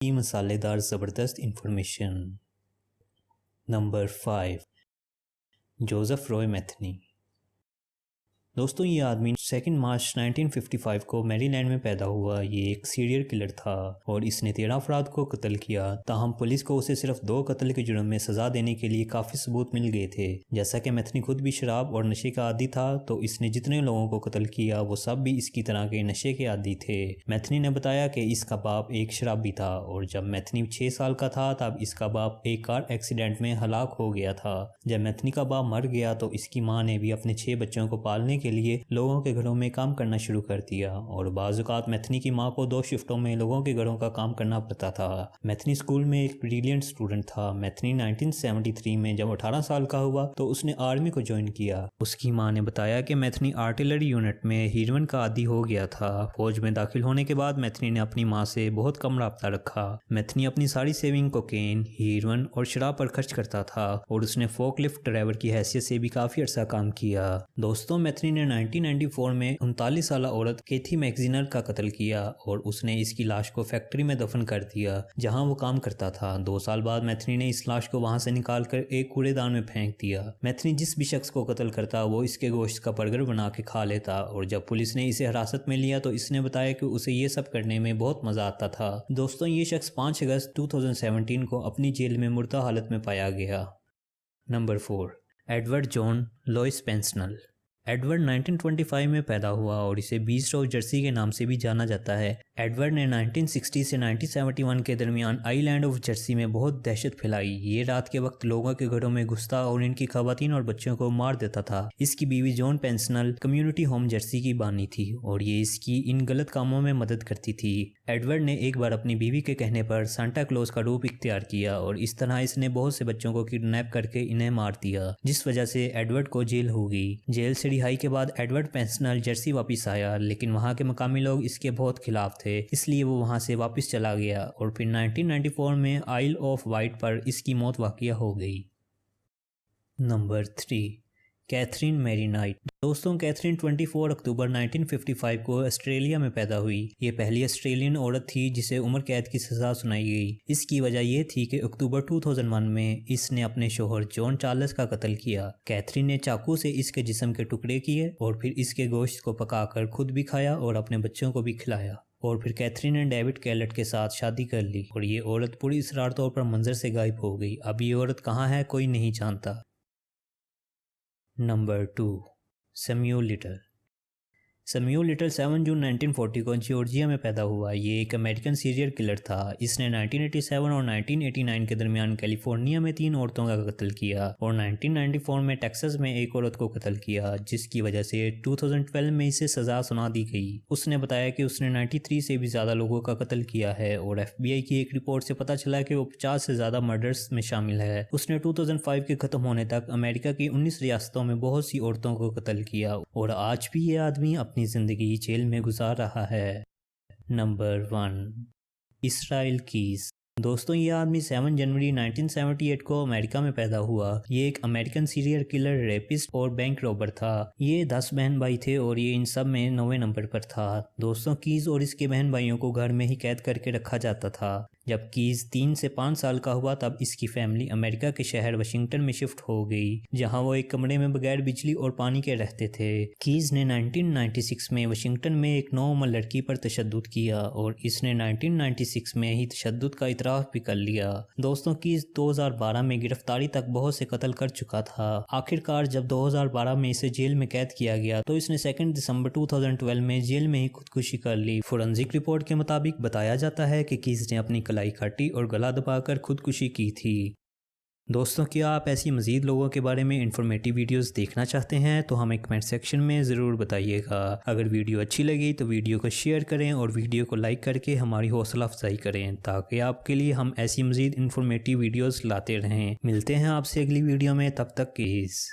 مسالے دار زبردست انفارمیشن۔ نمبر 5، جوزف روئے میتھنی۔ دوستوں یہ آدمی 2 مارچ 1955 کو میری لینڈ میں پیدا ہوا۔ یہ ایک سیریل کلر تھا اور اس نے 13 افراد کو قتل کیا، تاہم پولیس کو اسے صرف 2 قتل کے جرم میں سزا دینے کے لیے کافی ثبوت مل گئے تھے۔ جیسا کہ میتھنی خود بھی شراب اور نشے کا عادی تھا، تو اس نے جتنے لوگوں کو قتل کیا وہ سب بھی اس کی طرح کے نشے کے عادی تھے۔ میتھنی نے بتایا کہ اس کا باپ ایک شرابی تھا اور جب میتھنی 6 سال کا تھا تب اس کا باپ ایک کار ایکسیڈنٹ میں ہلاک ہو گیا تھا۔ جب میتھنی کا باپ مر گیا تو اس کی ماں نے بھی اپنے 6 بچوں کو پالنے کے لیے لوگوں کے گھروں میں کام کرنا شروع کر دیا، اور بعض اوقات میتھنی کی ماں کو 2 شفٹوں میں لوگوں کے گھروں کا کام کرنا پڑتا تھا۔ میتھنی اسکول میں ایک بریلینٹ اسٹوڈنٹ تھا۔ میتھنی 1973 میں جب 18 سال کا ہوا تو اس نے آرمی کو جوائن کیا۔ اس کی ماں نے بتایا کہ میتھنی آرٹلری یونٹ میں ہیروئن کا عادی ہو گیا تھا۔ فوج میں داخل ہونے کے بعد میتھنی نے اپنی ماں سے بہت کم رابطہ رکھا۔ میتھنی اپنی ساری سیونگ کوکین، ہیروئن اور شراب پر خرچ کرتا تھا، اور اس نے فورک لفٹ ڈرائیور کی حیثیت سے بھی کافی عرصہ کام کیا۔ دوستوں میتھنی نے 1994 میں 39 سالہ عورت کیتھی میکزینر کا قتل کیا اور اس نے اس کی لاش کو فیکٹری میں دفن کر دیا جہاں وہ کام کرتا تھا۔ 2 سال بعد میتھنی نے اس لاش کو وہاں سے نکال کر ایک کوڑے دان میں پھینک دیا۔ میتھنی جس بھی شخص کو قتل کرتا وہ اس کے گوشت کا برگر بنا کے کھا لیتا، اور جب پولیس نے اسے حراست میں لیا تو اس نے بتایا کہ اسے یہ سب کرنے میں بہت مزہ آتا تھا۔ دوستوں یہ شخص 5 اگست 2017 کو اپنی جیل میں مردہ حالت میں پایا گیا۔ نمبر 4، ایڈورڈ جان لوئس پینسنل۔ ایڈورڈ 1925 میں پیدا ہوا اور اسے بیسٹ آف جرسی کے نام سے بھی جانا جاتا ہے۔ ایڈورڈ نے 1960 سے 1971 کے درمیان آئی لینڈ آف جرسی میں بہت دہشت پھیلائی۔ یہ رات کے وقت لوگوں کے گھروں میں گھستا اور ان کی خواتین اور بچوں کو مار دیتا تھا۔ اس کی بیوی جون پینسنل کمیونٹی ہوم جرسی کی بانی تھی اور یہ اس کی ان غلط کاموں میں مدد کرتی تھی۔ ایڈورڈ نے ایک بار اپنی بیوی کے کہنے پر سانتا کلوز کا روپ اختیار کیا اور اس طرح اس نے بہت سے بچوں کو کڈنیپ کر کے انہیں مار دیا، جس وجہ سے ایڈورڈ کو جیل ہو گئی۔ جیل سے رہائی کے بعد ایڈورڈ پینسنل جرسی واپس آیا، لیکن وہاں کے مقامی لوگ اس کے بہت خلاف تھے، اس لیے وہ وہاں سے واپس چلا گیا اور پھر 1994 میں آئل آف وائٹ پر اس کی موت واقع ہو گئی۔ نمبر 3، کیتھرین میری نائٹ۔ دوستوں کیتھرین 24 اکتوبر 1955 کو آسٹریلیا میں پیدا ہوئی۔ یہ پہلی آسٹریلین عورت تھی جسے عمر قید کی سزا سنائی گئی۔ اس کی وجہ یہ تھی کہ اکتوبر 2001 میں اس نے اپنے شوہر جان چارلس کا قتل کیا۔ کیتھرین نے چاقو سے اس کے جسم کے ٹکڑے کیے اور پھر اس کے گوشت کو پکا کر خود بھی کھایا اور اپنے بچوں کو بھی کھلایا، اور پھر کیتھرین نے ڈیوڈ کیلٹ کے ساتھ شادی کر لی اور یہ عورت پوری اسرار طور پر منظر سے غائب ہو گئی۔ اب یہ عورت کہاں ہے کوئی نہیں جانتا۔ Number 2، Samuel little. Samuel little 7 جون 1940 کو جارجیا میں پیدا ہوا۔ یہ ایک امریکن سیریل کلر تھا۔ اس نے 1987 اور 1989 کے درمیان کیلیفورنیا میں 3 عورتوں کا قتل کیا اور 1994 میں ٹیکساس میں ایک عورت کو قتل کیا، جس کی وجہ سے 2012 میں اسے سزا سنا دی گئی۔ اس نے بتایا کہ اس نے 93 سے بھی زیادہ لوگوں کا قتل کیا ہے اور FBI کی ایک رپورٹ سے پتہ چلا کہ وہ 50 سے زیادہ مرڈرز میں شامل ہے۔ اس نے 2005 کے ختم ہونے تک امریکہ کی 19 ریاستوں میں بہت سی عورتوں کو قتل کیا، اور آج بھی یہ آدمی اپنی زندگی جیل میں گزار رہا ہے۔ نمبر 1، اسرائیل کیز۔ دوستوں یہ آدمی 7 جنوری 1978 کو امریکہ میں پیدا ہوا۔ یہ ایک امریکن سیریل کلر، ریپسٹ اور بینک رابر تھا۔ یہ 10 بہن بھائی تھے اور یہ ان سب میں 9ویں نمبر پر تھا۔ دوستوں کیز اور اس کے بہن بھائیوں کو گھر میں ہی قید کر کے رکھا جاتا تھا۔ جب کیز 3 سے 5 سال کا ہوا تب اس کی فیملی امریکہ کے شہر واشنگٹن میں شفٹ ہو گئی، جہاں وہ ایک کمرے میں بغیر بجلی اور پانی کے رہتے تھے۔ کیز نے 1996 میں واشنگٹن میں ایک 9 عمر لڑکی پر تشدد کیا اور اس نے 1996 میں ہی تشدد کا اعتراف بھی کر لیا۔ دوستوں کیز 2012 میں گرفتاری تک بہت سے قتل کر چکا تھا۔ آخر کار جب 2012 میں اسے جیل میں قید کیا گیا تو اس نے 2 دسمبر 2012 میں جیل میں ہی خودکشی کر لی۔ فورنزک رپورٹ کے مطابق بتایا جاتا ہے کہ کیز نے اپنی کلائی کاٹی اور گلا دبا کر خودکشی کی تھی۔ دوستوں کیا آپ ایسی مزید لوگوں کے بارے میں انفارمیٹیو ویڈیوز دیکھنا چاہتے ہیں تو ہمیں کمنٹ سیکشن میں ضرور بتائیے گا۔ اگر ویڈیو اچھی لگی تو ویڈیو کو شیئر کریں اور ویڈیو کو لائک کر کے ہماری حوصلہ افزائی کریں تاکہ آپ کے لیے ہم ایسی مزید انفارمیٹیو ویڈیوز لاتے رہیں۔ ملتے ہیں آپ سے اگلی ویڈیو میں، تب تک کیس